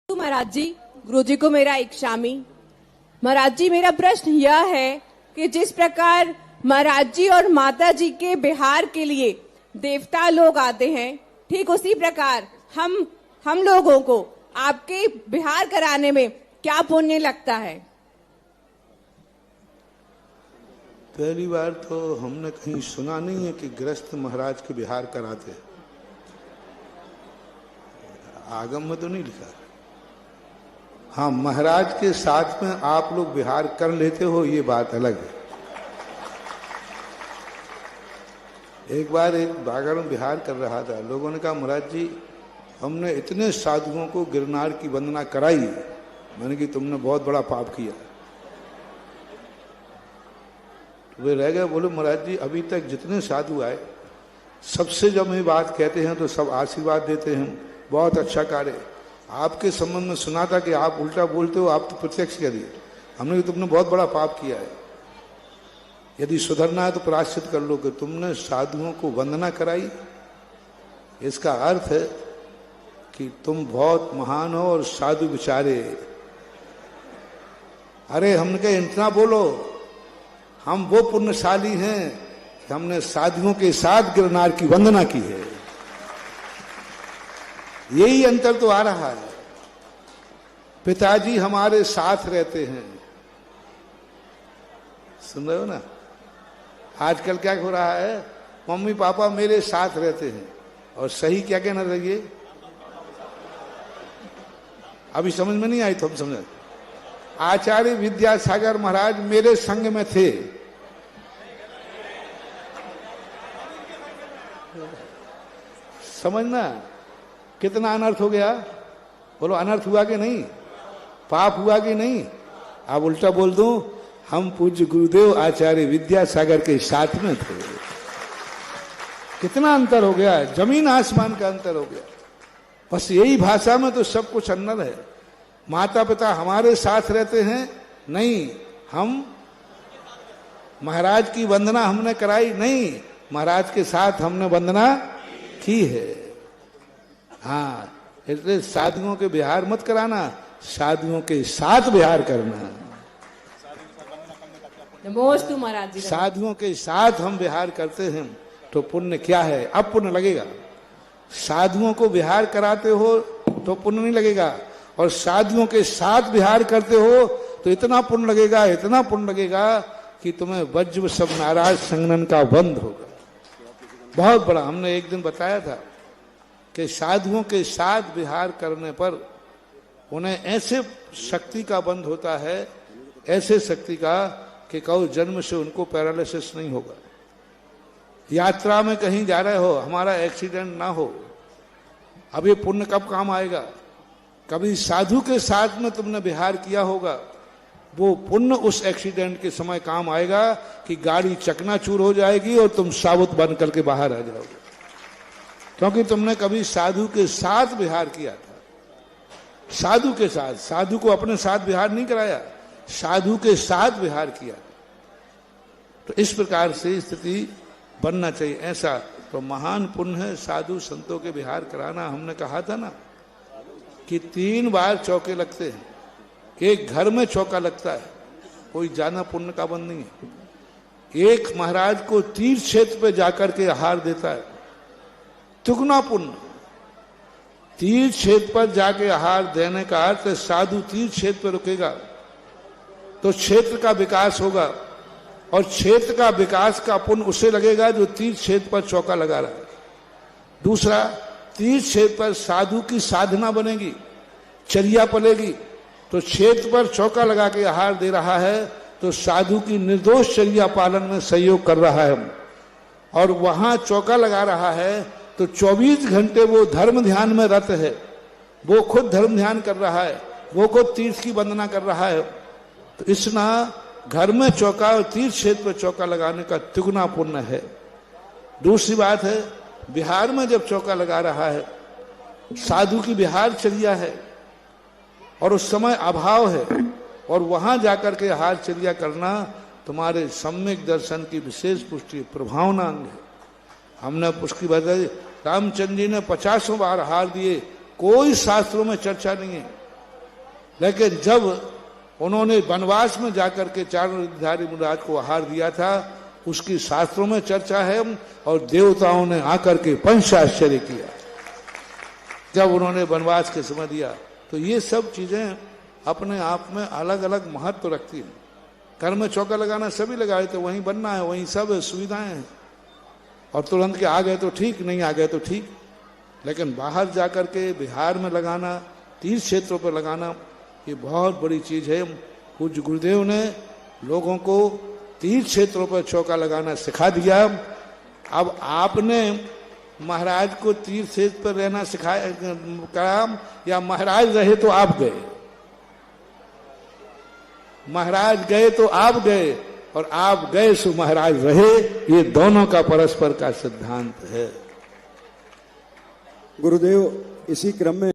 तो महाराज जी, गुरु जी को मेरा एक शामी। महाराज जी, मेरा प्रश्न यह है कि जिस प्रकार महाराज जी और माता जी के बिहार के लिए देवता लोग आते हैं, ठीक उसी प्रकार हम लोगों को आपके बिहार कराने में क्या पुण्य लगता है? पहली बार तो हमने कहीं सुना नहीं है कि गृहस्थ महाराज के बिहार कराते। आगम में तो नहीं लिखा। हाँ, महाराज के साथ में आप लोग बिहार कर लेते हो, ये बात अलग है। एक बार एक बागर में बिहार कर रहा था, लोगों ने कहा महाराज जी हमने इतने साधुओं को गिरनार की वंदना कराई, मैंने कि तुमने बहुत बड़ा पाप किया। तो वे रह गए, बोले महाराज जी अभी तक जितने साधु आए सबसे जब ये बात कहते हैं तो सब आशीर्वाद देते हैं, बहुत अच्छा कार्य। आपके संबंध में सुना था कि आप उल्टा बोलते हो, आप तो प्रत्यक्ष करिए। हमने कि तुमने बहुत बड़ा पाप किया है, यदि सुधरना है तो प्रायश्चित कर लो कि तुमने साधुओं को वंदना कराई। इसका अर्थ है कि तुम बहुत महान हो और साधु बेचारे। अरे हमने कहा इतना बोलो, हम वो पुण्यशाली हैं कि हमने साधुओं के साथ गिरनार की वंदना की है। यही अंतर तो आ रहा है। पिताजी हमारे साथ रहते हैं, सुन रहे हो ना? आजकल क्या हो रहा है, मम्मी पापा मेरे साथ रहते हैं, और सही क्या कहना चाहिए अभी समझ में नहीं आई तो हम समझ। आचार्य विद्यासागर महाराज मेरे संग में थे, समझना कितना अनर्थ हो गया। बोलो अनर्थ हुआ कि नहीं, पाप हुआ कि नहीं? आप उल्टा बोल दो, हम पूज्य गुरुदेव आचार्य विद्यासागर के साथ में थे। कितना अंतर हो गया, जमीन आसमान का अंतर हो गया। बस यही भाषा में तो सब कुछ अंतर है। माता पिता हमारे साथ रहते हैं नहीं, हम महाराज की वंदना हमने कराई नहीं, महाराज के साथ हमने वंदना की है। हाँ, इसलिए साधुओं के बिहार मत कराना, साधुओं के साथ बिहार करना। नमोस्तु महाराज जी। साधुओं के साथ हम बिहार करते हैं तो पुण्य क्या है, अब पुण्य लगेगा। साधुओं को बिहार कराते हो तो पुण्य नहीं लगेगा, और साधुओं के साथ बिहार करते हो तो इतना पुण्य लगेगा, इतना पुण्य लगेगा कि तुम्हें वज्र सब नाराज संगनन का बंध होगा। बहुत बड़ा हमने एक दिन बताया था कि साधुओं के साथ विहार करने पर उन्हें ऐसे शक्ति का बंध होता है, ऐसे शक्ति का कि कहो जन्म से उनको पैरालिसिस नहीं होगा। यात्रा में कहीं जा रहे हो, हमारा एक्सीडेंट ना हो, अब ये पुण्य कब काम आएगा? कभी साधु के साथ में तुमने विहार किया होगा, वो पुण्य उस एक्सीडेंट के समय काम आएगा कि गाड़ी चकनाचूर हो जाएगी और तुम साबुत बन करके बाहर आ जाओगे, क्योंकि तुमने कभी साधु के साथ विहार किया था। साधु के साथ, साधु को अपने साथ विहार नहीं कराया, साधु के साथ विहार किया। तो इस प्रकार से स्थिति बनना चाहिए। ऐसा तो महान पुण्य है साधु संतों के विहार कराना। हमने कहा था ना कि 3 बार चौके लगते हैं, एक घर में चौका लगता है, कोई ज्यादा पुण्य का बंद नहीं है। एक महाराज को तीर्थ क्षेत्र पे जाकर के आहार देता है, दुगना पुण्य। तीर्थ क्षेत्र पर जाके आहार देने का अर्थ साधु तीर्थ क्षेत्र पर रुकेगा तो क्षेत्र का विकास होगा, और क्षेत्र का विकास का पुण्य उसे लगेगा जो तीर्थ क्षेत्र पर चौका लगा रहा है। दूसरा, तीर्थ क्षेत्र पर साधु की साधना बनेगी, चर्या पलेगी, तो क्षेत्र पर चौका लगा के आहार दे रहा है तो साधु की निर्दोष चर्या पालन में सहयोग कर रहा है। और वहां चौका लगा रहा है तो 24 घंटे वो धर्म ध्यान में रत है, वो खुद धर्म ध्यान कर रहा है, वो खुद तीर्थ की वंदना कर रहा है। तो इसना घर में चौका और तीर्थ क्षेत्र पर चौका लगाने का तिगुना पुण्य है। दूसरी बात है, बिहार में जब चौका लगा रहा है, साधु की बिहार चर्या है और उस समय अभाव है, और वहां जाकर के आहार चर्या करना तुम्हारे सम्यक दर्शन की विशेष पुष्टि प्रभावना अंग है। हमने उसकी वजह रामचंद्र जी ने 50 बार आहार दिए, कोई शास्त्रों में चर्चा नहीं है। लेकिन जब उन्होंने वनवास में जाकर के चारणधारी मुनिराज को आहार दिया था, उसकी शास्त्रों में चर्चा है और देवताओं ने आकर के पंचाश्चर्य किया जब उन्होंने वनवास के समय दिया। तो ये सब चीजें अपने आप में अलग अलग महत्व रखती हैं। घर में चौका लगाना सभी लगाए, तो वहीं बनना है, वहीं सब सुविधाएं हैं, और तुरंत के आ गए तो ठीक, नहीं आ गए तो ठीक। लेकिन बाहर जाकर के बिहार में लगाना, तीर्थ क्षेत्रों पर लगाना, ये बहुत बड़ी चीज है। पूज्य गुरुदेव ने लोगों को तीर्थ क्षेत्रों पर चौका लगाना सिखा दिया। अब आपने महाराज को तीर्थ क्षेत्र पर रहना सिखाया करा, या महाराज रहे तो आप गए? महाराज गए तो आप गए, और आप गए सो महाराज रहे। ये दोनों का परस्पर का सिद्धांत है। गुरुदेव, इसी क्रम में